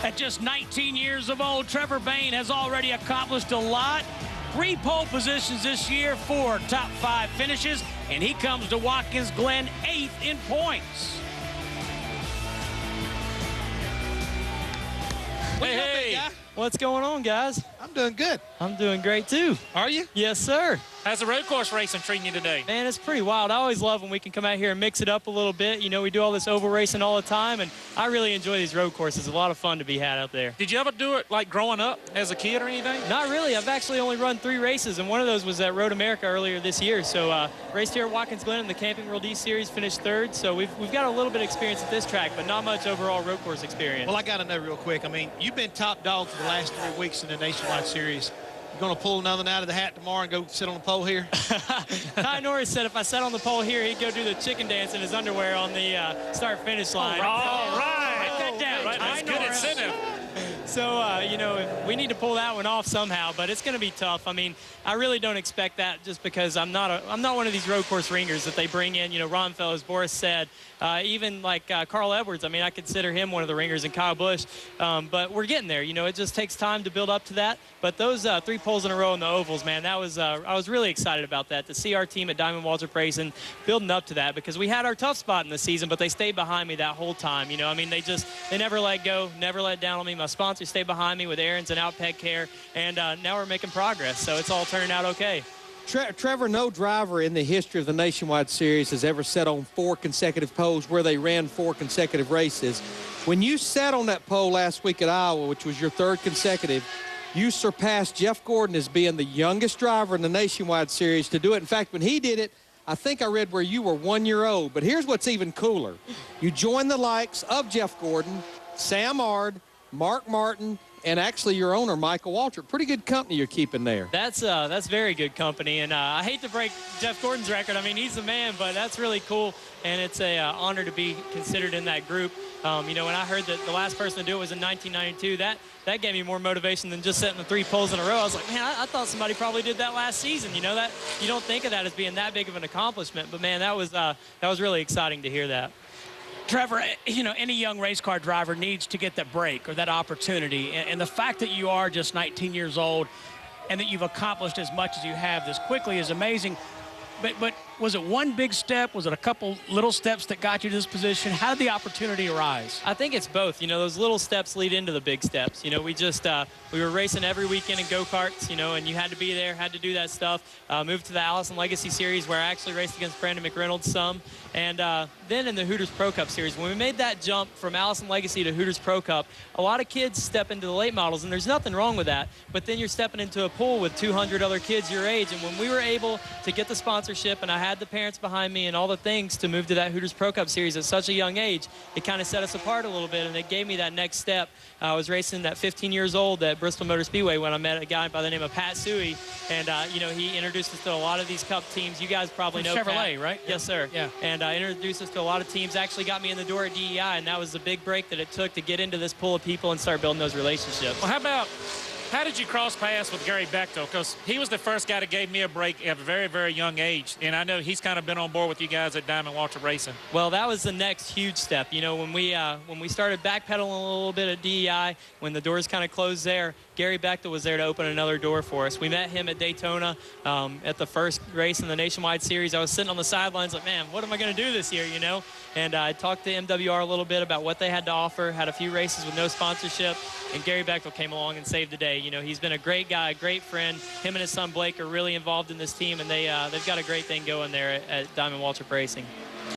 At just 19 years of old, Trevor Bayne has already accomplished a lot. 3 pole positions this year, 4 top 5 finishes, and he comes to Watkins Glen 8th in points. Hey, what's going on, guys? I'm doing good. I'm doing great, too. Are you? Yes, sir. How's the road course racing treating you today? Man, it's pretty wild. I always love when we can come out here and mix it up a little bit. You know, we do all this oval racing all the time, and I really enjoy these road courses. A lot of fun to be had out there. Did you ever do it like growing up as a kid or anything? Not really. I've actually only run 3 races, and one of those was at Road America earlier this year. So raced here at Watkins Glen in the Camping World E Series, finished 3rd. So we've got a little bit of experience at this track, but not much overall road course experience. Well, I got to know real quick. I mean, you've been top dog for the last 3 weeks in the Nationwide Series. You going to pull another out of the hat tomorrow and go sit on the pole here? Ty Norris said if I sat on the pole here, he'd go do the chicken dance in his underwear on the start-finish line. All right. Write that down. Right, that's good incentive. So, you know, we need to pull that one off somehow, but it's going to be tough. I mean, I really don't expect that just because I'm not one of these road course ringers that they bring in. You know, Ron Fellows, Boris said, even like Carl Edwards. I mean, I consider him one of the ringers, and Kyle Busch. But we're getting there. You know, it just takes time to build up to that. But those 3 poles in a row in the ovals, man, that was I was really excited about that, to see our team at Diamond Waltrip Racing building up to that, because we had our tough spot in the season, but they stayed behind me that whole time. You know, I mean, they never let go, never let down on me. My sponsors stayed behind me with Aaron's and Outpet Care, and now we're making progress. So it's all turning out okay. Trevor, no driver in the history of the Nationwide Series has ever sat on 4 consecutive poles where they ran 4 consecutive races. When you sat on that pole last week at Iowa, which was your 3rd consecutive, you surpassed Jeff Gordon as being the youngest driver in the Nationwide Series to do it. In fact, when he did it, I think I read where you were 1 year old. But here's what's even cooler. You joined the likes of Jeff Gordon, Sam Ard, Mark Martin, and actually your owner, Michael Waltrip. Pretty good company you're keeping there. That's very good company, and I hate to break Jeff Gordon's record. I mean, he's the man, but that's really cool, and it's a honor to be considered in that group. You know, when I heard that the last person to do it was in 1992, that gave me more motivation than just setting the 3 poles in a row. I was like, man, I thought somebody probably did that last season. You know, that you don't think of that as being that big of an accomplishment, but man, that was really exciting to hear that. Trevor, you know, any young race car driver needs to get that break or that opportunity. And the fact that you are just 19 years old and that you've accomplished as much as you have this quickly is amazing. But was it one big step? Was it a couple little steps that got you to this position? How did the opportunity arise? I think it's both. You know, those little steps lead into the big steps. You know, we were racing every weekend in go-karts, you know, and you had to be there, had to do that stuff. Moved to the Allison Legacy Series, where I actually raced against Brandon McReynolds some. And then in the Hooters Pro Cup Series, when we made that jump from Allison Legacy to Hooters Pro Cup, a lot of kids step into the late models, and there's nothing wrong with that. But then you're stepping into a pool with 200 other kids your age. And when we were able to get the sponsorship, and I had the parents behind me and all the things to move to that Hooters Pro Cup Series at such a young age, it kind of set us apart a little bit, and it gave me that next step. I was racing at 15 years old at Bristol Motor Speedway when I met a guy by the name of Pat Suey, and you know, he introduced us to a lot of these Cup teams. You guys probably know Chevrolet, Pat. right? Yes, sir. Yeah. And introduced us to a lot of teams. Actually got me in the door at DEI, and that was the big break that it took to get into this pool of people and start building those relationships. Well, how did you cross paths with Gary Bechtel? Because he was the first guy that gave me a break at a very, very young age. And I know he's kind of been on board with you guys at Diamond Waltrip Racing. Well, that was the next huge step. You know, when we started backpedaling a little bit at DEI, when the doors kind of closed there, Gary Bechtel was there to open another door for us. We met him at Daytona at the first race in the Nationwide Series. I was sitting on the sidelines like, man, what am I going to do this year, you know? And I talked to MWR a little bit about what they had to offer, had a few races with no sponsorship, and Gary Bechtel came along and saved the day. You know, he's been a great guy, a great friend. Him and his son Blake are really involved in this team, and they've got a great thing going there at Diamond Waltrip Racing.